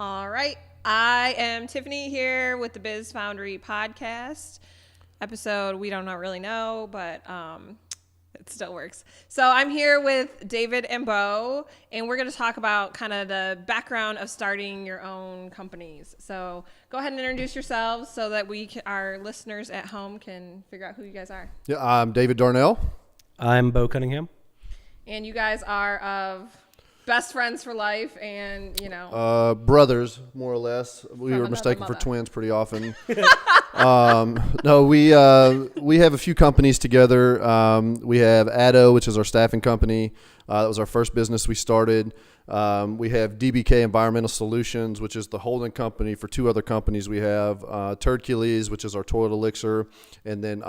All right. I am Tiffany here with the Biz Foundry Podcast. Episode we don't really know, but it still works. So I'm here with David and Beau, and we're going to talk about kind of the background of starting your own companies. So go ahead and introduce yourselves so that our listeners at home can figure out who you guys are. Yeah, I'm David Darnell. I'm Beau Cunningham. And you guys are of best friends for life and, brothers, more or less. We were mistaken for twins pretty often. No, we have a few companies together. We have Addo, which is our staffing company. That was our first business we started. We have DBK Environmental Solutions, which is the holding company for two other companies we have. Turcules, which is our toilet elixir, and then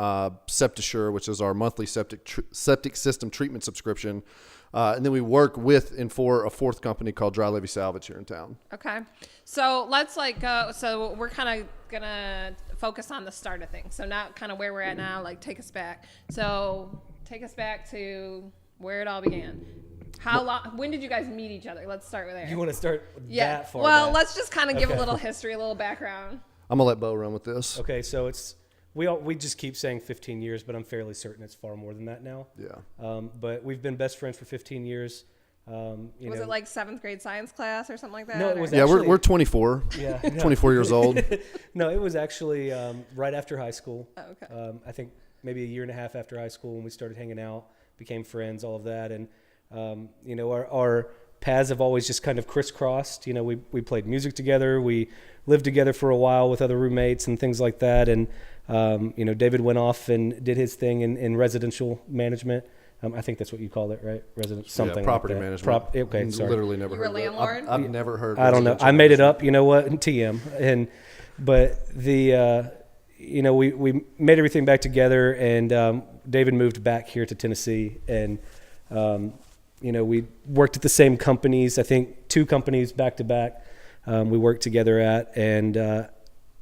Septisure, which is our monthly septic system treatment subscription. And then we work with and for a fourth company called Dry Levy Salvage here in town. Okay. So let's go. So we're kind of going to focus on the start of things. So not kind of where we're at now, take us back. So take us back to where it all began. How long? When did you guys meet each other? Let's start with there. You want to start that far Well, back? let's just kind of give a little history, a little background. I'm going to let Beau run with this. Okay, so we just keep saying 15 years, but I'm fairly certain it's far more than that now. Yeah. But we've been best friends for 15 years. Was it like 7th grade science class or something like that? No, it was Yeah, actually, we're 24. Yeah, 24 years old. No, it was actually right after high school. Oh, okay. I think maybe a year and a half after high school when we started hanging out, became friends, all of that. And, our paths have always just kind of crisscrossed. We played music together. We lived together for a while with other roommates and things like that. And, David went off and did his thing in residential management. I think that's what you call it, right? Something property like that. management. Okay, sorry. Literally never You were heard a of landlord? that. I've never heard. I don't know. I made it up. You know what? TM. But we made everything back together, and David moved back here to Tennessee, and we worked at the same companies. I think 2 companies back to back. We worked together at, and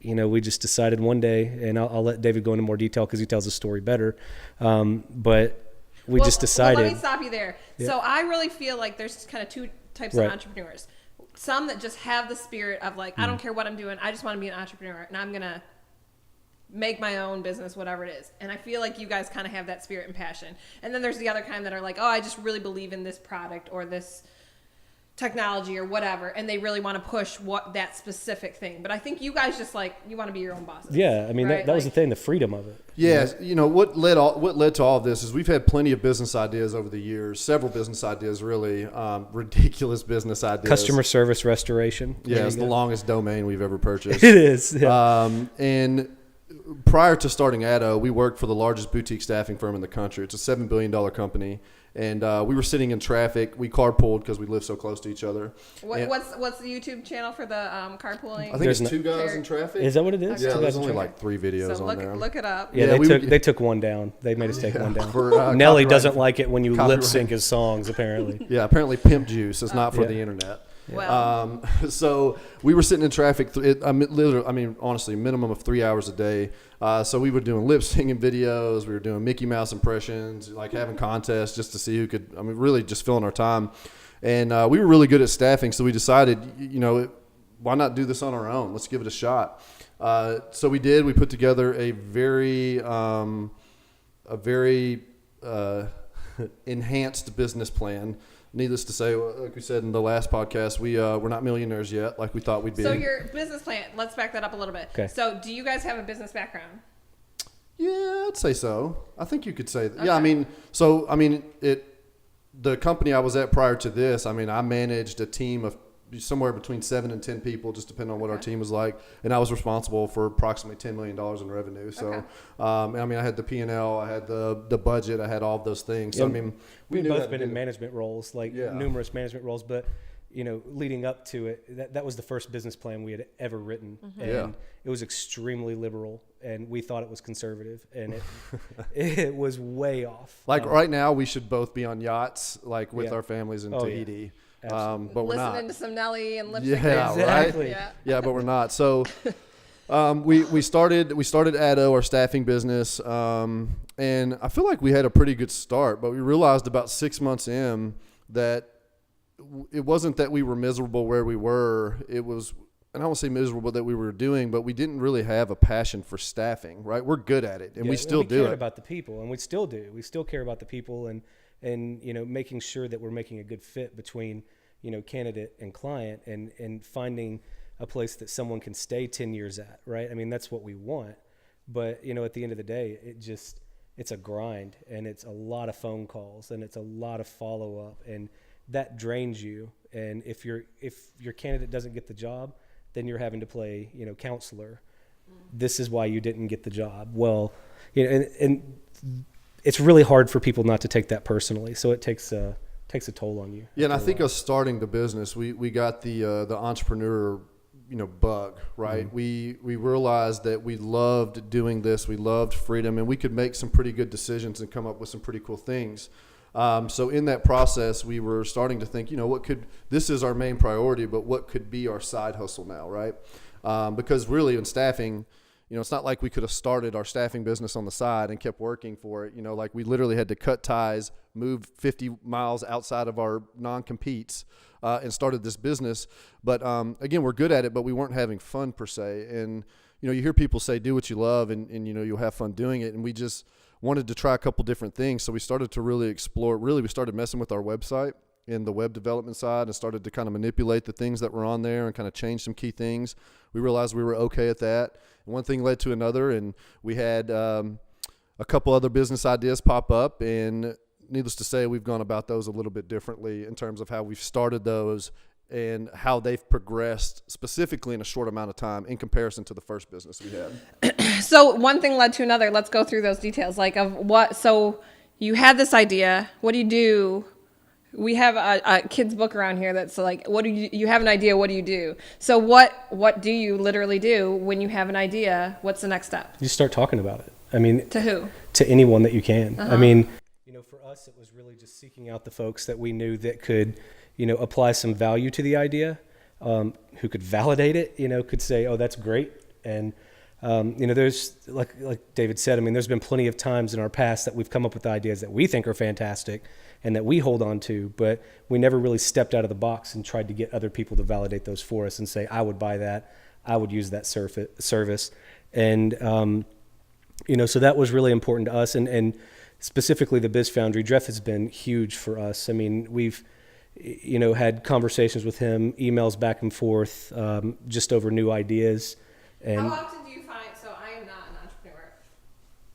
we just decided one day, and I'll let David go into more detail because he tells the story better. But we just decided. Well, let me stop you there. Yeah. So I really feel like there's kind of 2 types of entrepreneurs. Some that just have the spirit of I don't care what I'm doing. I just want to be an entrepreneur, and I'm going to make my own business, whatever it is. And I feel like you guys kind of have that spirit and passion. And then there's the other kind that are like, oh, I just really believe in this product or this technology or whatever, and they really want to push that specific thing. But I think you guys just you want to be your own bosses. Yeah, I mean right? that was the thing, the freedom of it. Yeah, what led to all of this is we've had plenty of business ideas over the years, several business ideas really, ridiculous business ideas. Customer service restoration. Yeah, it's the longest domain we've ever purchased. It is. Yeah. And prior to starting Addo, we worked for the largest boutique staffing firm in the country. It's a $7 billion company. And we were sitting in traffic. We carpooled because we live so close to each other. What's the YouTube channel for the carpooling? I think it's 2 guys in traffic. Is that what it is? Yeah, Two there's guys in only traffic? 3 videos so on there. Look it up. Yeah, they took one down. They made us take one down. For, Nelly copyright. doesn't like it when you Copyright. lip sync his songs, apparently. Yeah, apparently Pimp Juice is not for Yeah. the internet. Well, So we were sitting in traffic. Honestly, minimum of 3 hours a day. So we were doing lip syncing videos. We were doing Mickey Mouse impressions, having contests just to see who could. Really just filling our time. And we were really good at staffing, so we decided, why not do this on our own? Let's give it a shot. So we did. We put together a very enhanced business plan. Needless to say, like we said in the last podcast, we're not millionaires yet, like we thought we'd be. So your business plan, let's back that up a little bit. Okay. So do you guys have a business background? Yeah, I'd say so. I think you could say that. Okay. Yeah, the company I was at prior to this, I managed a team of somewhere between 7 and 10 people, just depending on what our team was like. And I was responsible for approximately $10 million in revenue. So, I had the P&L, I had the budget, I had all of those things. So, We've both been in management roles, numerous management roles, but leading up to it, that was the first business plan we had ever written. Mm-hmm. And it was extremely liberal, and we thought it was conservative, and it was way off. Right now, we should both be on yachts, with our families in Tahiti. Absolutely. But we're not. Listening to some Nelly and lip sync. Yeah, Exactly. right? Yeah, but we're not. So we started Addo, our staffing business, and I feel like we had a pretty good start, but we realized about 6 months in that it wasn't that we were miserable where we were. It was, and I won't say miserable that we were doing, but we didn't really have a passion for staffing, right? We're good at it, and we still do it. We cared about the people, and we still do. We still care about the people, and making sure that we're making a good fit between, candidate and client, and finding a place that someone can stay 10 years at, right? I mean, that's what we want. But, at the end of the day, it's a grind, and it's a lot of phone calls, and it's a lot of follow-up, and that drains you. And if your candidate doesn't get the job, then you're having to play, counselor. This is why you didn't get the job. Well, and it's really hard for people not to take that personally. So it takes a toll on you. Yeah, and I think us starting the business, we got the entrepreneur, bug, right? Mm-hmm. We realized that we loved doing this. We loved freedom, and we could make some pretty good decisions and come up with some pretty cool things. So in that process, we were starting to think, this is our main priority, but what could be our side hustle now, right? Because really in staffing, it's not like we could have started our staffing business on the side and kept working for it. Like we literally had to cut ties, move 50 miles outside of our non-competes, and started this business. But again, we're good at it, but we weren't having fun per se. And, you hear people say, do what you love, and you'll have fun doing it. And we just wanted to try a couple different things. So we started to really explore. Really, we started messing with our website in the web development side and started to kind of manipulate the things that were on there and kind of change some key things. We realized we were okay at that. And one thing led to another, and we had a couple other business ideas pop up, and needless to say, we've gone about those a little bit differently in terms of how we've started those and how they've progressed specifically in a short amount of time in comparison to the first business we had. So one thing led to another. Let's go through those details. So you had this idea. What do you do? We have a kid's book around here that's like, what do you have an idea? What do you do? So what do you literally do when you have an idea? What's the next step? You start talking about it. I mean, to who? To anyone that you can. Uh-huh. I mean, for us, it was really just seeking out the folks that we knew that could, apply some value to the idea, who could validate it, could say, oh, that's great. And, there's like David said, I mean, there's been plenty of times in our past that we've come up with ideas that we think are fantastic and that we hold on to, but we never really stepped out of the box and tried to get other people to validate those for us and say, I would buy that. I would use that service. And, so that was really important to us. And specifically the Biz Foundry, Jeff has been huge for us. I mean, we've, had conversations with him, emails back and forth, just over new ideas. And how often do you find, so I am not an entrepreneur,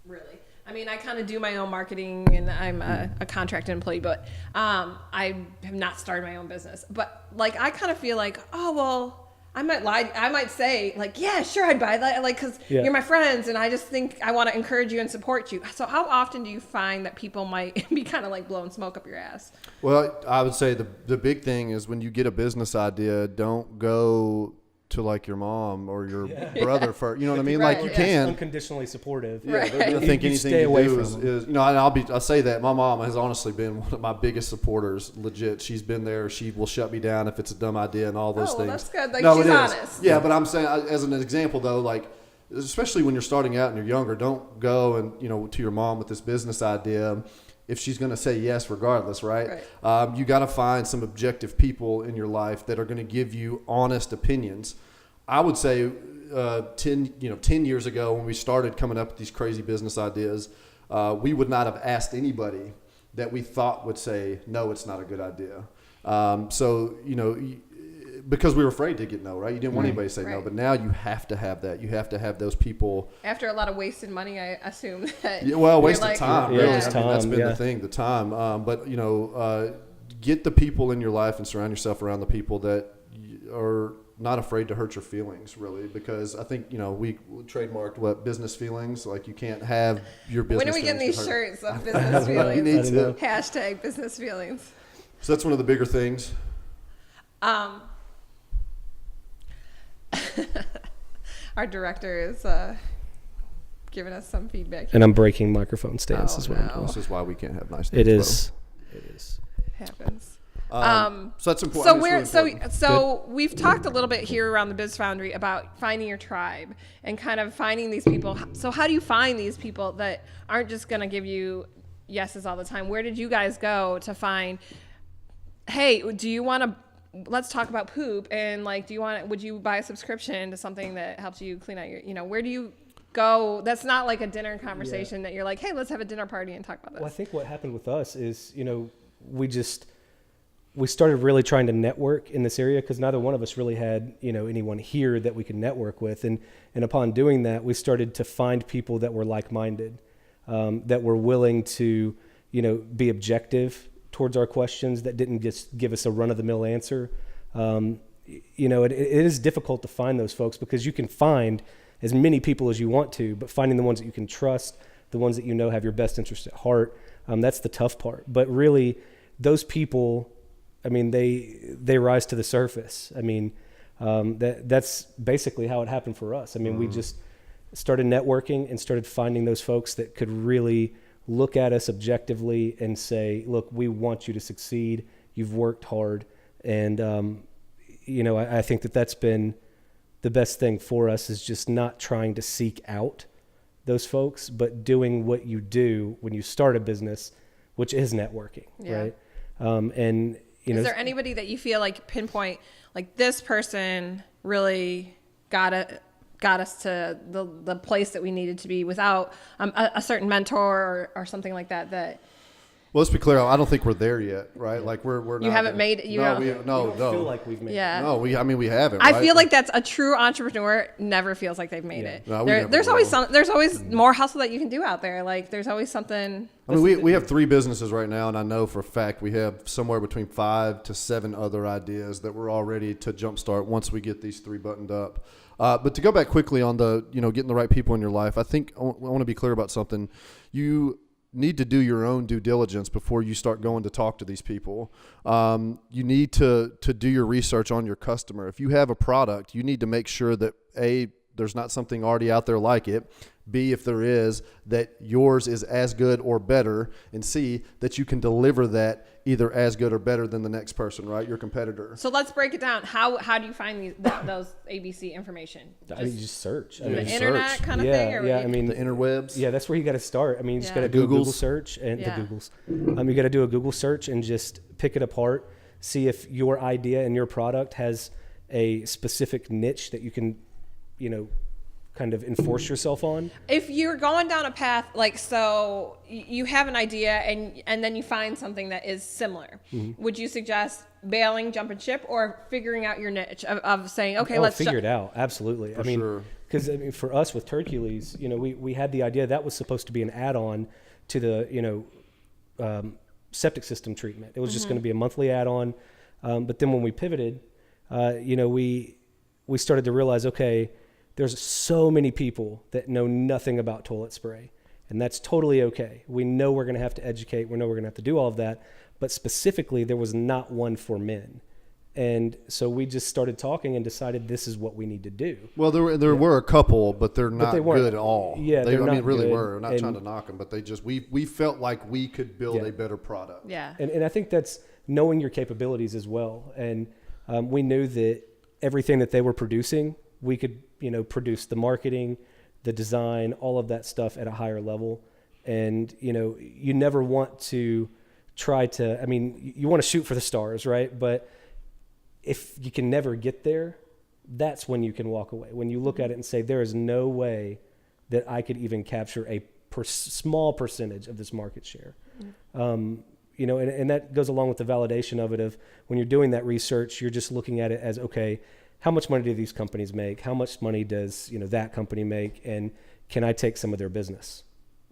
really. I mean, I kind of do my own marketing, and I'm a contracted employee, but I have not started my own business. But I kind of feel like, oh, well, I might lie. I might say yeah, sure, I'd buy that. Cause you're my friends, and I just think I want to encourage you and support you. So how often do you find that people might be kind of blowing smoke up your ass? Well, I would say the big thing is when you get a business idea, don't go to your mom or your brother for, you know what I mean? Right, you can. Unconditionally supportive. Yeah, they're going to think anything you do is, and I'll say that my mom has honestly been one of my biggest supporters, legit. She's been there. She will shut me down if it's a dumb idea and all those things. That's good. She's honest. Yeah, but I'm saying as an example though, especially when you're starting out and you're younger, don't go and, to your mom with this business idea if she's going to say yes regardless, right? You got to find some objective people in your life that are going to give you honest opinions. I would say 10 years ago when we started coming up with these crazy business ideas, we would not have asked anybody that we thought would say, no, it's not a good idea. Because we were afraid to get no, right? You didn't want anybody to say no, but now you have to have that. You have to have those people. After a lot of wasted money, I assume that. Yeah, well, wasted time. Really. Time, that's been the thing, the time. But get the people in your life and surround yourself around the people that are not afraid to hurt your feelings, really, because I think, we trademarked business feelings. You can't have your business. When are we getting these shirts of business feelings? You need to. Hashtag business feelings. So that's one of the bigger things. Our director is giving us some feedback here. And I'm breaking microphone stands as well. This is why we can't have nice things. It is. It happens. So that's important. So we've talked a little bit here around the Biz Foundry about finding your tribe and kind of finding these people. So how do you find these people that aren't just going to give you yeses all the time? Where did you guys go to find hey, do you want to, let's talk about poop. And like, would you buy a subscription to something that helps you clean out your, where do you go? That's not like a dinner conversation that you're like, hey, let's have a dinner party and talk about this. Well, I think what happened with us is, we started really trying to network in this area because neither one of us really had, anyone here that we could network with. And upon doing that, we started to find people that were like-minded, that were willing to, be objective towards our questions, that didn't just give us a run-of-the-mill answer. It is difficult to find those folks because you can find as many people as you want to, but finding the ones that you can trust, the ones that have your best interest at heart, that's the tough part. But really, those people, they rise to the surface. That's basically how it happened for us. We just started networking and started finding those folks that could really look at us objectively and say, look, we want you to succeed. You've worked hard. And, I think that's been the best thing for us, is just not trying to seek out those folks, but doing what you do when you start a business, which is networking, right? Is there anybody that you feel like pinpoint, like this person really got us to the place that we needed to be without a certain mentor or something like that? Well, let's be clear. I don't think we're there yet, right? Yeah. Like we're not. You haven't made it. We don't feel like we've made it. No, we haven't. I right? feel like that's a true entrepreneur never feels like they've made it. No, there's always more hustle that you can do out there. Like there's always something. We have 3 businesses right now, and I know for a fact we have somewhere between 5 to 7 other ideas that we're all ready to jumpstart once we get these 3 buttoned up. But to go back quickly on the getting the right people in your life, I think I want to be clear about something. You need to do your own due diligence before you start going to talk to these people. You need to do your research on your customer. If you have a product, you need to make sure that A, there's not something already out there like it. B, if there is, that yours is as good or better. And C, that you can deliver that either as good or better than the next person, right? Your competitor. So let's break it down. How do you find those ABC information? Just search. The internet kind of thing? Or the interwebs. Yeah, that's where you got to start. You just got to do a Google search and the Googles. You got to do a Google search and just pick it apart. See if your idea and your product has a specific niche that you can, kind of enforce yourself on. If you're going down a path, like, so you have an idea and then you find something that is similar, would you suggest bailing, jumping ship, or figuring out your niche of saying, okay, let's figure it out? Absolutely. Because for us with Turkules, we had the idea that was supposed to be an add-on to the, septic system treatment. It was just going to be a monthly add-on. But then when we pivoted, we started to realize, okay, there's so many people that know nothing about toilet spray, and that's totally okay. We know we're going to have to educate. We know we're going to have to do all of that, but specifically there was not one for men. And so we just started talking and decided this is what we need to do. Well, there were a couple, but they're not good at all. Yeah, they not really good. were. I'm not trying to knock them, but they just we felt like we could build a better product. Yeah, and I think that's knowing your capabilities as well. And we knew that everything that they were producing, we could produce the marketing, the design, all of that stuff at a higher level. And you never want to try to. You want to shoot for the stars, right? But if you can never get there, that's when you can walk away. When you look at it and say, there is no way that I could even capture a small percentage of this market share. And that goes along with the validation of it, of when you're doing that research, you're just looking at it as, okay, how much money do these companies make? How much money does that company make? And can I take some of their business?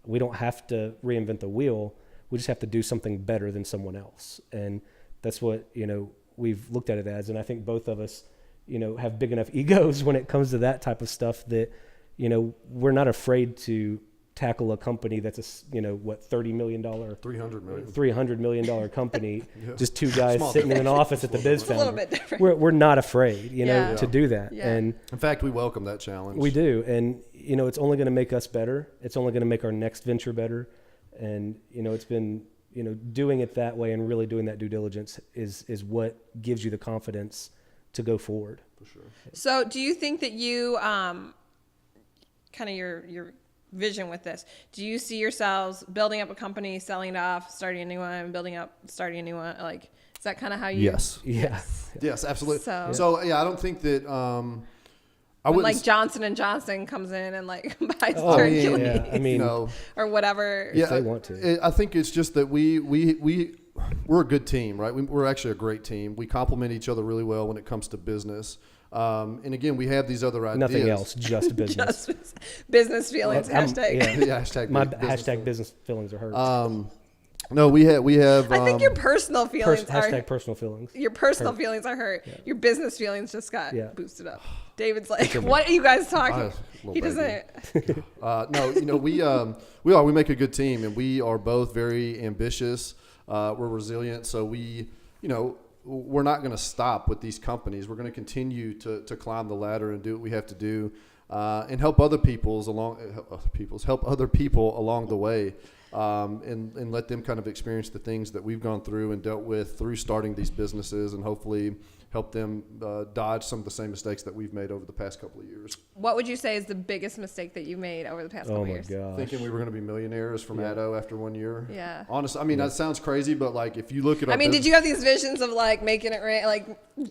We don't have to reinvent the wheel. We just have to do something better than someone else. And that's what, we've looked at it as. And I think both of us, have big enough egos when it comes to that type of stuff that, we're not afraid to tackle a company that's $30 million, $300 million company, just 2 guys sitting in an office at the Biz Foundry. A little bit different. We're not afraid, to do that. Yeah. And in fact, we welcome that challenge. We do. And, it's only going to make us better. It's only going to make our next venture better. And, it's been, doing it that way and really doing that due diligence is what gives you the confidence to go forward. For sure. So do you think that you, kind of your vision with this, do you see yourselves building up a company, selling it off, starting a new one, starting a new one? Like, Is that kind of how you? Yes. Yes, absolutely. So yeah, I don't think that. I when wouldn't like Johnson and Johnson comes in and like buys Oh, Hercules yeah. I mean, or whatever. if they want to. I think it's just that we're a good team, right? We're actually a great team. We complement each other really well when it comes to business. And again, we have these other ideas. Nothing else, just business. Just business feelings. Hashtag. Yeah, hashtag My business hashtag business feelings are hurt. No, we have. I think your personal feelings hashtag personal feelings. Your personal feelings are hurt. Yeah. Your business feelings just got Yeah. boosted up. David's like, "What are you guys talking?" He doesn't. No, we make a good team, and we are both very ambitious. We're resilient, so we're not going to stop with these companies. We're going to continue to climb the ladder and do what we have to do, and help other people along the way. And let them kind of experience the things that we've gone through and dealt with through starting these businesses, and hopefully help them dodge some of the same mistakes that we've made over the past couple of years. What would you say is the biggest mistake that you made over the past couple of years? Oh my gosh. Thinking we were going to be millionaires from Addo after 1 year. Yeah. Honestly, I mean, that sounds crazy, but like if you look at our did you have these visions of like making it rain, like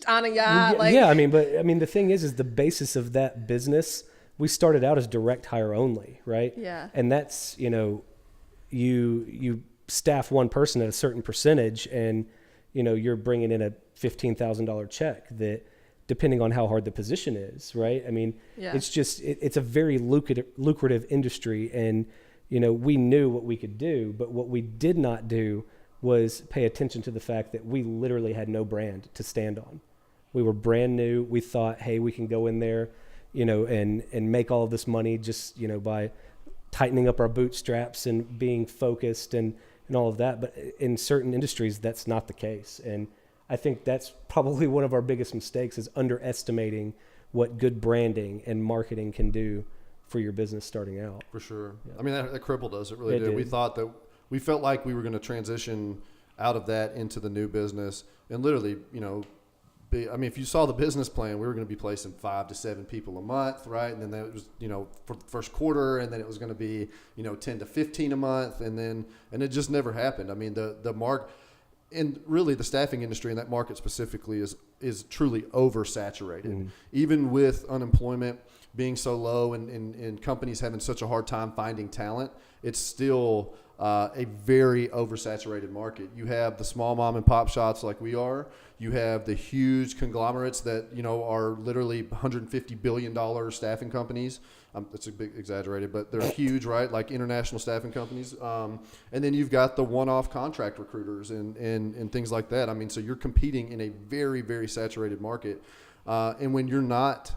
on a yacht? The thing is the basis of that business, we started out as direct hire only, right? Yeah. And that's, you staff one person at a certain percentage, and you're bringing in a $15,000 check that, depending on how hard the position is, right? I mean, it's just it's a very lucrative industry, and we knew what we could do, but what we did not do was pay attention to the fact that we literally had no brand to stand on. We were brand new. We thought, hey, we can go in there, and make all of this money just by tightening up our bootstraps and being focused and all of that. But in certain industries, that's not the case. And I think that's probably one of our biggest mistakes, is underestimating what good branding and marketing can do for your business starting out. For sure. Yeah. I mean, that crippled us. It really did. We felt like we were going to transition out of that into the new business, and literally, if you saw the business plan, we were going to be placing 5 to 7 people a month, right? And then that was, for the first quarter, and then it was going to be, 10 to 15 a month, and it just never happened. I mean, the mark, and really the staffing industry in that market specifically is truly oversaturated. Mm-hmm. Even with unemployment being so low and companies having such a hard time finding talent, it's still a very oversaturated market. You have the small mom and pop shops like we are. You have the huge conglomerates that are literally $150 billion staffing companies. That's a bit exaggerated, but they're huge, right? Like international staffing companies. And then you've got the one-off contract recruiters and things like that. I mean, so you're competing in a very, very saturated market. And when you're not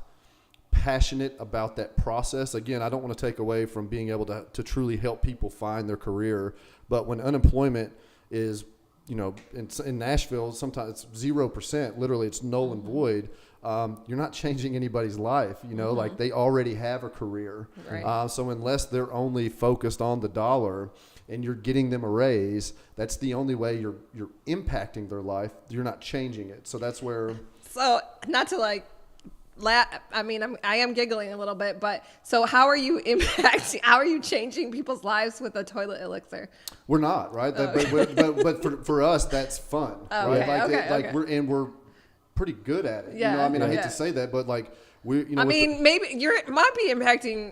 passionate about that process, again, I don't want to take away from being able to truly help people find their career, but when unemployment is, in Nashville, sometimes it's 0%, literally it's null and void. You're not changing anybody's life, like they already have a career. Right. So unless they're only focused on the dollar and you're getting them a raise, that's the only way you're impacting their life. You're not changing it. So that's where. So not to I am giggling a little bit, but so how are you impacting? How are you changing people's lives with a toilet elixir? We're not, right? But for us, that's fun, right? We're pretty good at it. Yeah, I hate to say that, but maybe it might be impacting.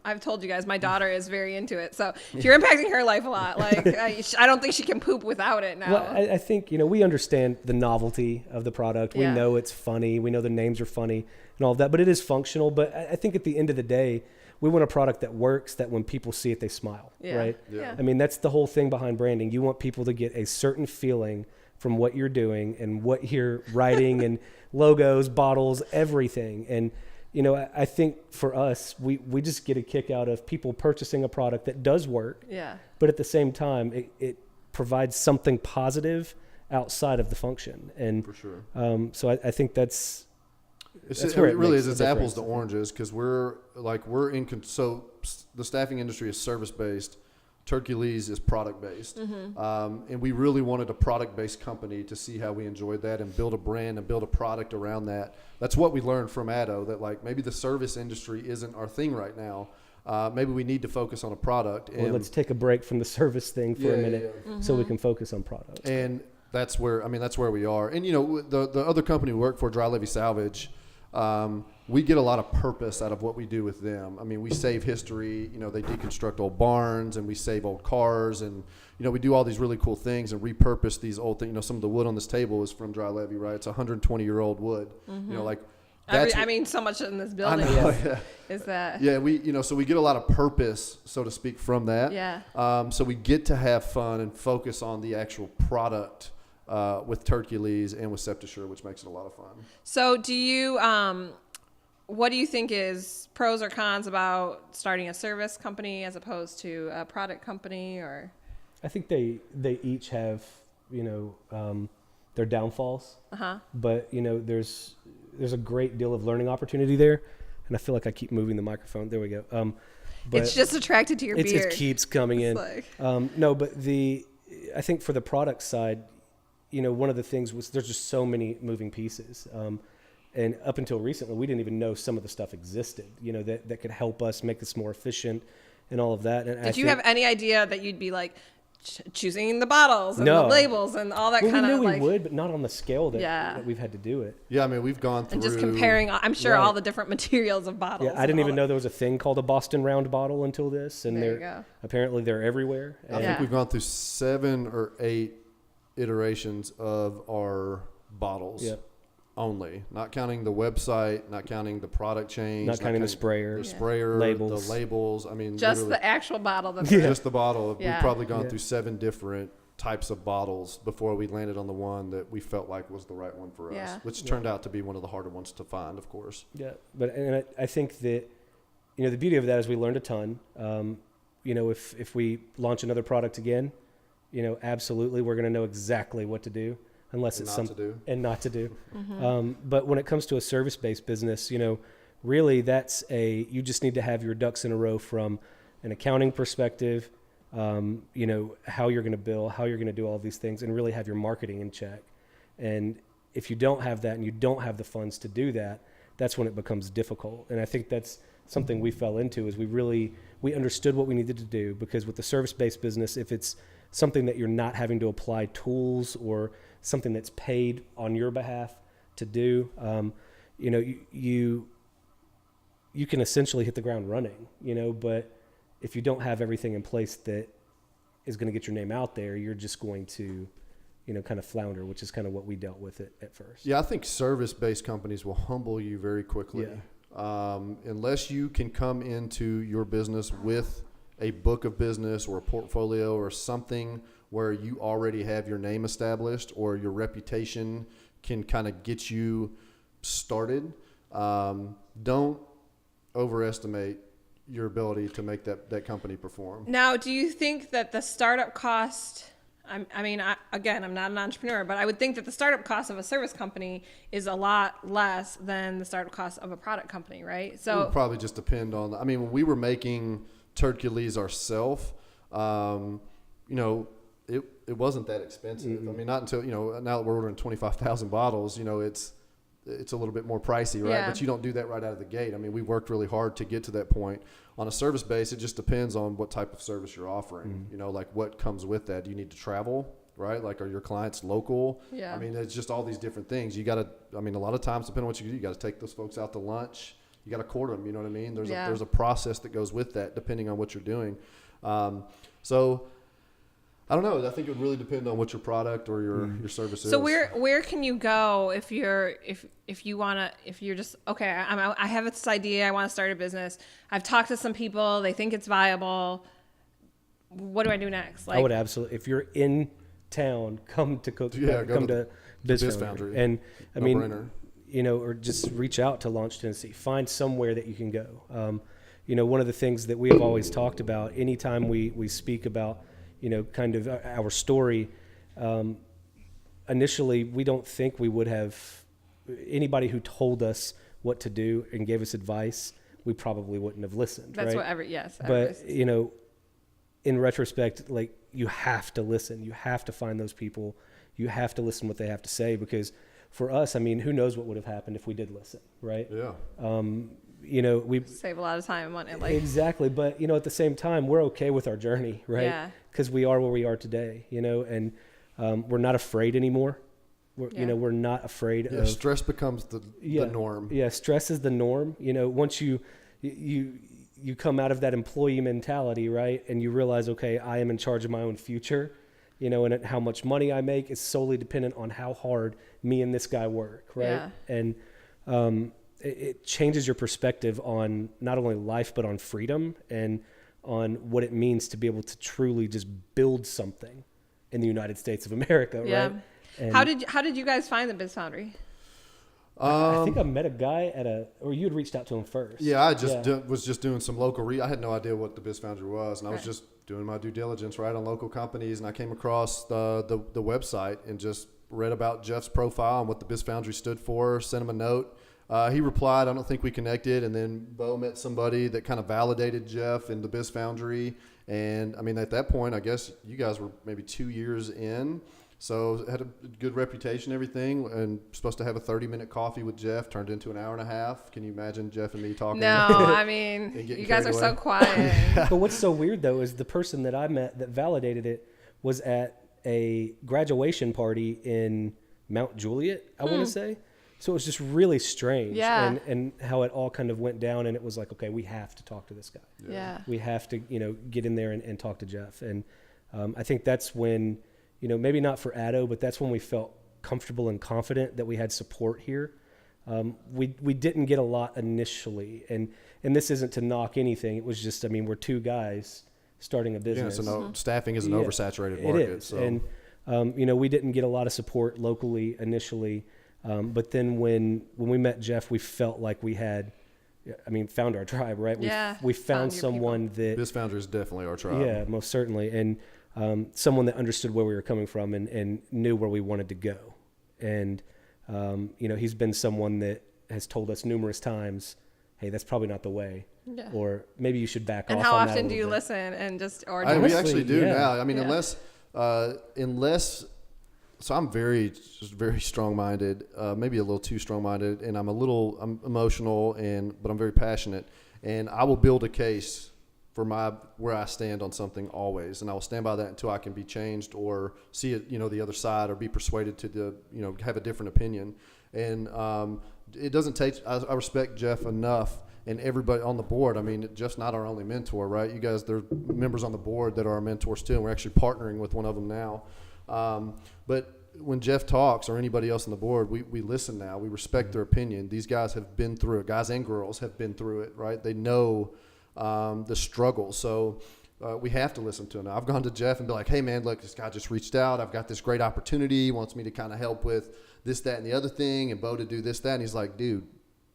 I've told you guys, my daughter is very into it, so you're impacting her life a lot. Like I don't think she can poop without it now. Well, I think we understand the novelty of the product. We know it's funny. We know the names are funny and all of that, but it is functional. But I think at the end of the day, we want a product that works, that when people see it, they smile, right? Yeah. That's the whole thing behind branding. You want people to get a certain feeling from what you're doing and what you're writing and logos, bottles, everything. And, I think for us, we just get a kick out of people purchasing a product that does work. Yeah. But at the same time, it provides something positive outside of the function. And for sure. So I think that's it really is. It's apples to oranges, because so the staffing industry is service-based. Hercules is product-based. Mm-hmm. And we really wanted a product-based company to see how we enjoyed that and build a brand and build a product around that. That's what we learned from Addo, that maybe the service industry isn't our thing right now. Maybe we need to focus on a product. Well, let's take a break from the service thing for a minute so we can focus on product. And that's where we are. And, the other company we work for, Dry Levy Salvage, we get a lot of purpose out of what we do with them. I mean, we save history, they deconstruct old barns, and we save old cars, and, we do all these really cool things and repurpose these old things. Some of the wood on this table is from Dry Levy, right? It's 120-year-old wood. So much in this building is that. Yeah, so we get a lot of purpose, so to speak, from that. Yeah. So we get to have fun and focus on the actual product with Hercules and with Septisure, which makes it a lot of fun. So do you, what do you think is pros or cons about starting a service company as opposed to a product company? Or I think they each have, their downfalls. But, there's a great deal of learning opportunity there. And I feel like I keep moving the microphone. There we go. But it's just attracted to your beard. It keeps coming in. No, but I think for the product side, one of the things was there's just so many moving pieces. And up until recently, we didn't even know some of the stuff existed, that could help us make this more efficient and all of that. And Did you have any idea that you'd be like choosing the bottles and the labels and all that kind of we knew we would, but not on the scale that we've had to do it. Yeah, I mean, we've gone through. And just comparing, I'm sure, all the different materials of bottles. Yeah, I didn't even know there was a thing called a Boston Round bottle until this. And there you go. Apparently they're everywhere. I think we've gone through 7 or 8 iterations of our bottles. Yep. Only, not counting the website, not counting the product change, not counting the sprayer, labels. The labels. I mean, just the actual bottle. Just the bottle. We've probably gone through 7 different types of bottles before we landed on the one that we felt like was the right one for us, which turned out to be one of the harder ones to find, of course. Yeah, but I think that the beauty of that is we learned a ton. If we launch another product again, absolutely we're going to know exactly what to do. Unless it's something and not to do. Mm-hmm. But when it comes to a service-based business, really you just need to have your ducks in a row from an accounting perspective, how you're going to bill, how you're going to do all these things, and really have your marketing in check. And if you don't have that and you don't have the funds to do that, that's when it becomes difficult. And I think that's something we fell into is we understood what we needed to do, because with the service-based business, if it's something that you're not having to apply tools or something that's paid on your behalf to do, you can essentially hit the ground running, but if you don't have everything in place that is going to get your name out there, you're just going to, kind of flounder, which is kind of what we dealt with at first. Yeah, I think service-based companies will humble you very quickly. Yeah. Unless you can come into your business with a book of business or a portfolio or something where you already have your name established or your reputation can kind of get you started. Don't overestimate your ability to make that company perform. Now, do you think that the startup cost, I'm not an entrepreneur, but I would think that the startup cost of a service company is a lot less than the startup cost of a product company, right? So it would probably just depend on, when we were making Hercules ourselves, it wasn't that expensive. Mm-hmm. Not until, now that we're ordering 25,000 bottles, it's a little bit more pricey, right? Yeah. But you don't do that right out of the gate. We worked really hard to get to that point. On a service base, it just depends on what type of service you're offering. Mm-hmm. Like what comes with that. Do you need to travel, right? Like, are your clients local? Yeah. It's just all these different things. You got to, a lot of times, depending on what you do, you got to take those folks out to lunch. You got to court them, you know what I mean? There's a process that goes with that, depending on what you're doing. So I don't know. I think it would really depend on what your product or your service is. So where can you go if you're just, okay, I have this idea, I want to start a business. I've talked to some people, they think it's viable. What do I do next? I would absolutely, if you're in town, come to Biz Foundry. And no-brainer. Or just reach out to Launch Tennessee. Find somewhere that you can go. One of the things that we have always talked about, anytime we speak about, kind of our story, initially, we don't think we would have anybody who told us what to do and gave us advice. We probably wouldn't have listened. That's right? Yes. But, in retrospect, you have to listen. You have to find those people. You have to listen to what they have to say, because for us, who knows what would have happened if we did listen, right? Yeah. We save a lot of time and money. Exactly. But, at the same time, we're okay with our journey, right? Yeah. Because we are where we are today, and we're not afraid anymore. We're not afraid of stress becomes the norm. Yeah. Stress is the norm. Once you come out of that employee mentality, right? And you realize, okay, I am in charge of my own future, and how much money I make is solely dependent on how hard me and this guy work. Right. Yeah. And, it changes your perspective on not only life, but on freedom and on what it means to be able to truly just build something in the United States of America. Yeah. Right. And how did you guys find the Biz Foundry? I think I met a guy or you had reached out to him first. Yeah, I was just doing some local I had no idea what the Biz Foundry was, and I was just doing my due diligence on local companies, and I came across the website and just read about Jeff's profile and what the Biz Foundry stood for, sent him a note. He replied, I don't think we connected, and then Beau met somebody that kind of validated Jeff in the Biz Foundry, and I mean, at that point, I guess you guys were maybe 2 years in. So had a good reputation, everything, and supposed to have a 30-minute coffee with Jeff, turned into an hour and a half. Can you imagine Jeff and me talking? No, I mean, you guys are so quiet. But what's so weird, though, is the person that I met that validated it was at a graduation party in Mount Juliet, I want to say. So it was just really strange. Yeah. And how it all kind of went down, and it was like, okay, we have to talk to this guy. Yeah. We have to, get in there and talk to Jeff. And I think that's when... maybe not for Addo, but that's when we felt comfortable and confident that we had support here. We didn't get a lot initially, and this isn't to knock anything. It was just, we're two guys starting a business. Yeah, staffing is an oversaturated market. It is. So. And, we didn't get a lot of support locally initially, but then when we met Jeff, we felt like we had, found our tribe, right? We found someone that... Biz Foundry is definitely our tribe. Yeah, most certainly. And someone that understood where we were coming from and knew where we wanted to go. And, he's been someone that has told us numerous times, hey, that's probably not the way. Yeah. Or maybe you should back off on that. And how often do you listen and just... we actually do now. Unless... So I'm very strong-minded, maybe a little too strong-minded, and I'm emotional, but I'm very passionate. And I will build a case for where I stand on something always, and I will stand by that until I can be changed or see it, the other side, or be persuaded to have a different opinion. And it doesn't take. I respect Jeff enough, and everybody on the board. Jeff's not our only mentor, right? You guys, there are members on the board that are our mentors too, and we're actually partnering with one of them now. But when Jeff talks, or anybody else on the board, we listen now. We respect their opinion. These guys have been through it. Guys and girls have been through it, right? They know the struggle. So we have to listen to him. I've gone to Jeff and be like, hey, man, look, this guy just reached out. I've got this great opportunity. He wants me to kind of help with this, that, and the other thing, and Beau to do this, that. And he's like, dude,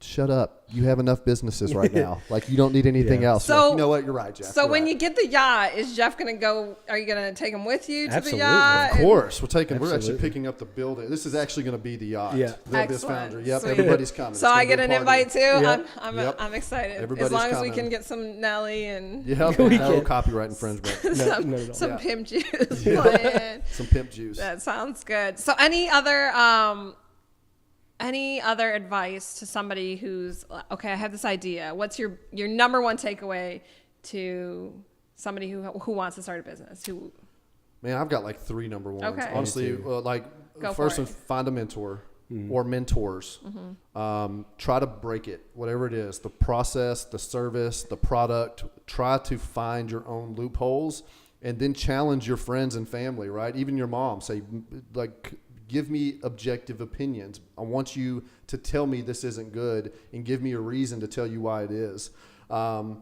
shut up. You have enough businesses right now. Like, you don't need anything else. So, you know what? You're right, Jeff. So when you get the yacht, is Jeff going to go? Are you going to take him with you to Absolutely. the yacht? Of course. We're actually picking up the building. This is actually going to be the yacht. Yeah. The Biz Foundry. Yep. Sweet. Everybody's coming. So I get an invite too? Yep. I'm excited. Everybody's as long as coming. we can get some Nelly and no copothyroid infringement. some pimp juice. Yeah. Some pimp juice. That sounds good. So any other advice to somebody who's, okay, I have this idea. What's your number one takeaway to somebody who wants to start a business? Man, I've got like 3 number ones. Okay. Honestly, first one, find a mentor or mentors. Mm-hmm. Try to break it, whatever it is, the process, the service, the product. Try to find your own loopholes, and then challenge your friends and family, right? Even your mom. Say, give me objective opinions. I want you to tell me this isn't good and give me a reason to tell you why it is. And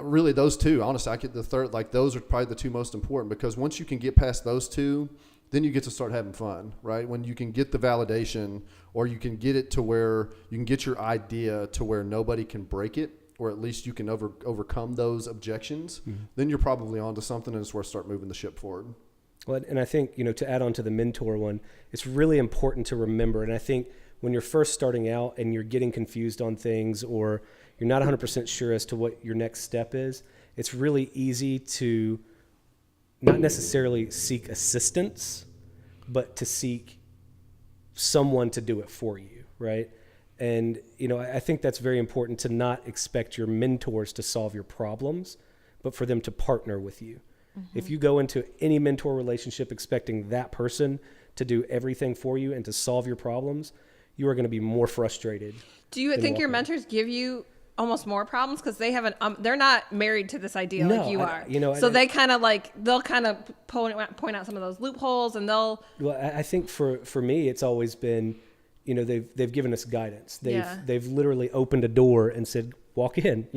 really those two, honestly, I get the third, those are probably the 2 most important, because once you can get past those 2, then you get to start having fun, right? When you can get the validation, or you can get it to where you can get your idea to where nobody can break it, or at least you can overcome those objections, then you're probably onto something, and it's worth start moving the ship forward. Well, and I think, to add on to the mentor one, it's really important to remember. And I think when you're first starting out and you're getting confused on things, or you're not 100% sure as to what your next step is, it's really easy to not necessarily seek assistance, but to seek someone to do it for you, right? And, I think that's very important, to not expect your mentors to solve your problems, but for them to partner with you. If you go into any mentor relationship expecting that person to do everything for you and to solve your problems, you are going to be more frustrated. Do you think your mentors give you almost more problems because they haven't? They're not married to this idea like you are. So they kind of they'll kind of point out some of those loopholes, and they'll. Well, I think for me, it's always been, they've given us guidance. They've literally opened a door and said, walk in.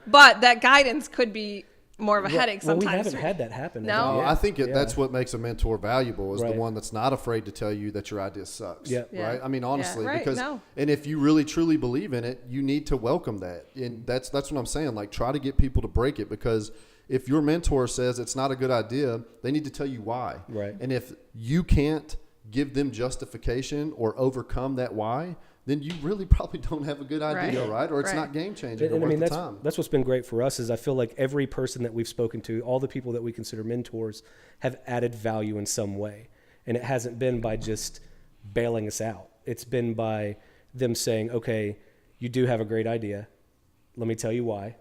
But that guidance could be more of a headache sometimes. Well, we haven't had that happen. No, I think that's what makes a mentor valuable is the one that's not afraid to tell you that your idea sucks. Right? I mean, honestly, because and if you really truly believe in it, you need to welcome that. And that's what I'm saying. Like, try to get people to break it, because if your mentor says it's not a good idea, they need to tell you why. Right. And if you can't give them justification or overcome that why, then you really probably don't have a good idea, right? Or it's not game changing. And I mean, that's what's been great for us is I feel like every person that we've spoken to, all the people that we consider mentors, have added value in some way. And it hasn't been by just bailing us out. It's been by them saying, okay, you do have a great idea. Let me tell you why.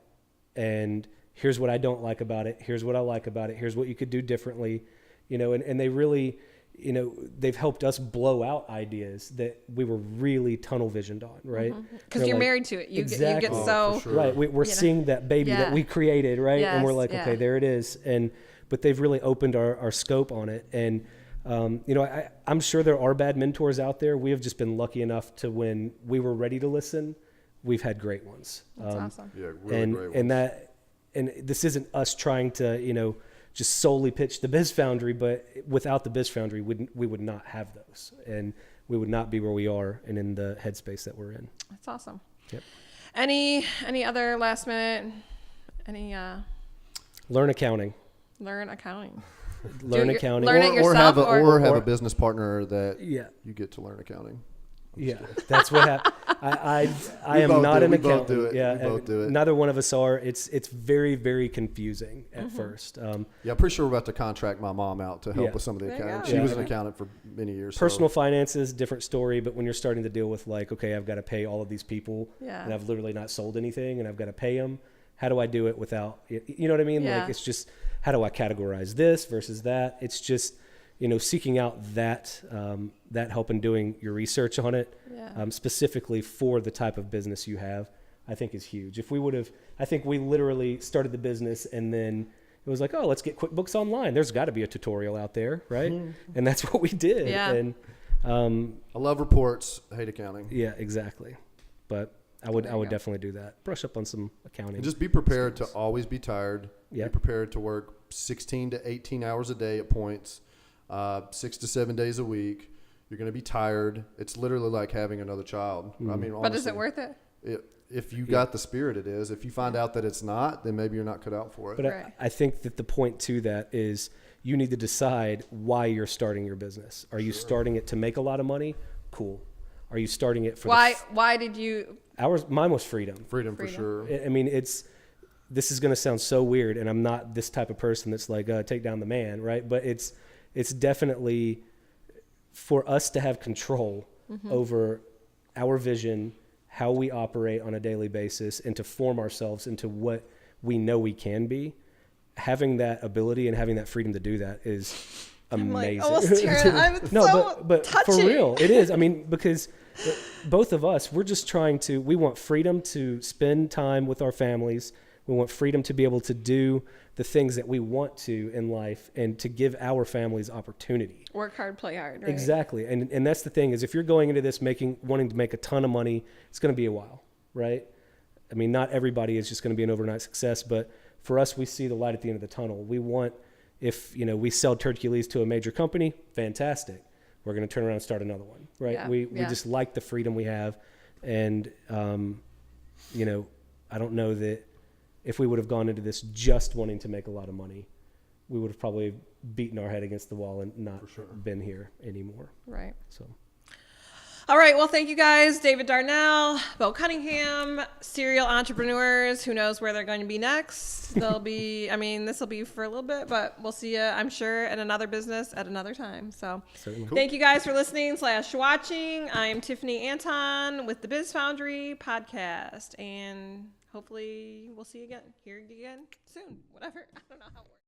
And here's what I don't like about it. Here's what I like about it. Here's what you could do differently. And they really... they've helped us blow out ideas that we were really tunnel visioned on, right? Because you're married to it. You get so... sure. Right. We're seeing that baby that we created, right? And we're like, okay, there it is. But they've really opened our scope on it. And, I'm sure there are bad mentors out there. We have just been lucky enough to when we were ready to listen, we've had great ones. That's awesome. Yeah, really great ones. And this isn't us trying to, just solely pitch the Biz Foundry, but without the Biz Foundry, we would not have those, and we would not be where we are and in the headspace that we're in. That's awesome. Yep. Any other last minute? Learn accounting. Learn accounting. Learn accounting. Learn it yourself, or have a business partner that you get to learn accounting. That's what happened. I am not an accountant. We both do it. Yeah, we both do it. Neither one of us are. It's very, very confusing at first. I'm pretty sure we're about to contract my mom out to help with some of the accounting. She was an accountant for many years. Personal finances, different story. But when you're starting to deal with okay, I've got to pay all of these people, and I've literally not sold anything, and I've got to pay them. How do I do it without? You know what I mean? Yeah. Like, it's just, how do I categorize this versus that? It's just, seeking out that help and doing your research on it, specifically for the type of business you have, I think is huge. If we would have, I think we literally started the business and then it was like, oh, let's get QuickBooks Online. There's got to be a tutorial out there, right? And that's what we did. Yeah. And I love reports, hate accounting. Yeah, exactly. But I would definitely do that. Brush up on some accounting. And just be prepared to always be tired. Yeah. Be prepared to work 16 to 18 hours a day at points. 6 to 7 days a week. You're going to be tired. It's literally like having another child. I mean, honestly, but is it worth it? If you got the spirit, it is. If you find out that it's not, then maybe you're not cut out for it. But I think that the point to that is you need to decide why you're starting your business. Are you starting it to make a lot of money? Cool. Are you starting it for why did you? Mine was freedom. Freedom for sure. I mean, this is going to sound so weird, and I'm not this type of person that's like, take down the man, right? But it's definitely for us to have control over our vision, how we operate on a daily basis, and to form ourselves into what we know we can be. Having that ability and having that freedom to do that is amazing. But for real, it is. I mean, because both of us, we want freedom to spend time with our families. We want freedom to be able to do the things that we want to in life and to give our families opportunity. Work hard, play hard. Right? Exactly. And that's the thing is if you're going into this wanting to make a ton of money, it's going to be a while, right? I mean, not everybody is just going to be an overnight success, but for us, we see the light at the end of the tunnel. We want, if we sell turkey to a major company, fantastic. We're going to turn around and start another one, right? Yeah. We just like the freedom we have. And, I don't know that if we would have gone into this just wanting to make a lot of money, we would have probably beaten our head against the wall and not been here anymore. Right. So. All right. Well, thank you guys. David Darnell, Beau Cunningham, serial entrepreneurs. Who knows where they're going to be next? This will be for a little bit, but we'll see you, I'm sure, at another business at another time. So Thank you guys for listening / watching. I'm Tiffany Anton with the Biz Foundry Podcast, and hopefully we'll see you again, hear you again soon, whatever. I don't know how it works.